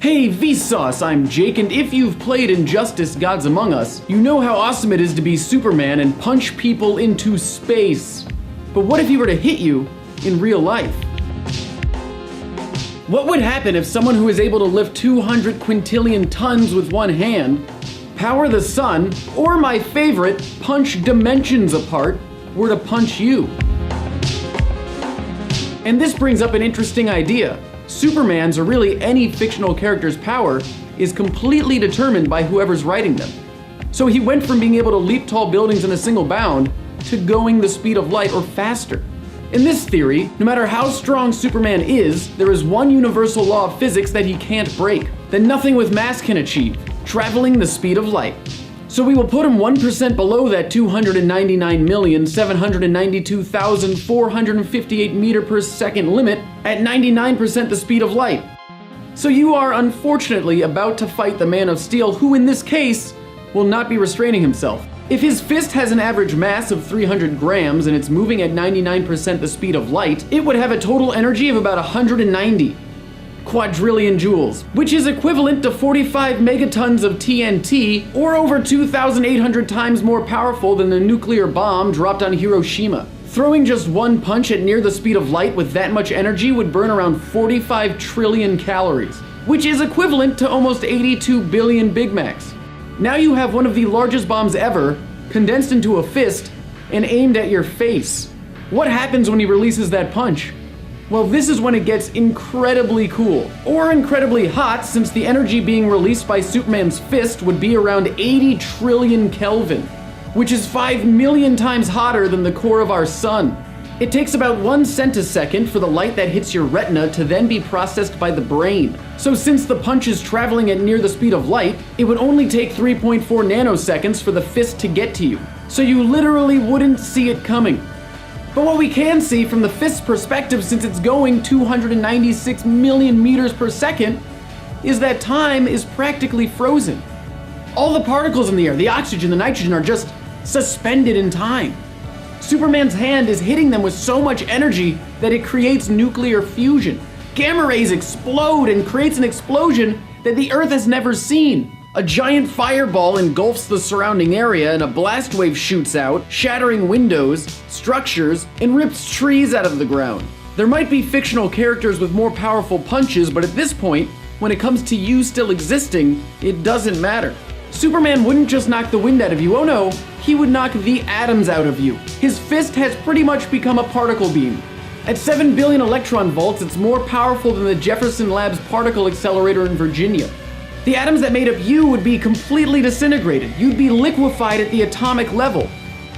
Hey Vsauce, I'm Jake, and if you've played Injustice Gods Among Us, you know how awesome it is to be Superman and punch people into space. But what if he were to hit you in real life? What would happen if someone who is able to lift 200 quintillion tons with one hand, power the sun, or my favorite, punch dimensions apart, were to punch you? And this brings up an interesting idea. Superman's, or really any fictional character's power, is completely determined by whoever's writing them. So he went from being able to leap tall buildings in a single bound to going the speed of light or faster. In this theory, no matter how strong Superman is, there is one universal law of physics that he can't break, that nothing with mass can achieve: traveling the speed of light. So we will put him 1% below that 299,792,458 meter per second limit at 99% the speed of light. So you are unfortunately about to fight the Man of Steel, who in this case will not be restraining himself. If his fist has an average mass of 300 grams and it's moving at 99% the speed of light, it would have a total energy of about 190 quadrillion joules, which is equivalent to 45 megatons of TNT, or over 2,800 times more powerful than the nuclear bomb dropped on Hiroshima. Throwing just one punch at near the speed of light with that much energy would burn around 45 trillion calories, which is equivalent to almost 82 billion Big Macs. Now you have one of the largest bombs ever, condensed into a fist, and aimed at your face. What happens when he releases that punch? Well, this is when it gets incredibly cool, or incredibly hot, since the energy being released by Superman's fist would be around 80 trillion Kelvin, which is 5 million times hotter than the core of our sun. It takes about 1 centisecond for the light that hits your retina to then be processed by the brain. So since the punch is traveling at near the speed of light, it would only take 3.4 nanoseconds for the fist to get to you. So you literally wouldn't see it coming. But what we can see from the fist's perspective, since it's going 296 million meters per second, is that time is practically frozen. All the particles in the air, the oxygen, the nitrogen, are just suspended in time. Superman's hand is hitting them with so much energy that it creates nuclear fusion. Gamma rays explode and creates an explosion that the Earth has never seen. A giant fireball engulfs the surrounding area and a blast wave shoots out, shattering windows, structures, and rips trees out of the ground. There might be fictional characters with more powerful punches, but at this point, when it comes to you still existing, it doesn't matter. Superman wouldn't just knock the wind out of you, oh no, he would knock the atoms out of you. His fist has pretty much become a particle beam. At 7 billion electron volts, it's more powerful than the Jefferson Labs particle accelerator in Virginia. The atoms that made up you would be completely disintegrated. You'd be liquefied at the atomic level.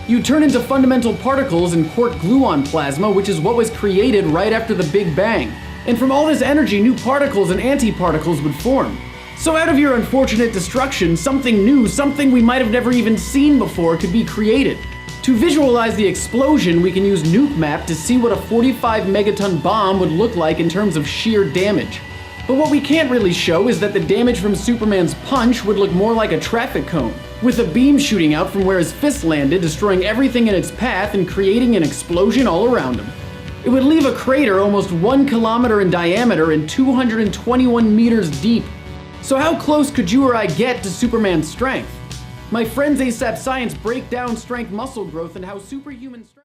You turn into fundamental particles in quark-gluon plasma, which is what was created right after the Big Bang. And from all this energy, new particles and antiparticles would form. So out of your unfortunate destruction, something new, something we might have never even seen before, could be created. To visualize the explosion, we can use Nuke Map to see what a 45 megaton bomb would look like in terms of sheer damage. But what we can't really show is that the damage from Superman's punch would look more like a traffic cone, with a beam shooting out from where his fist landed, destroying everything in its path and creating an explosion all around him. It would leave a crater almost 1 kilometer in diameter and 221 meters deep. So how close could you or I get to Superman's strength? My friends ASAP Science break down strength muscle growth and how superhuman strength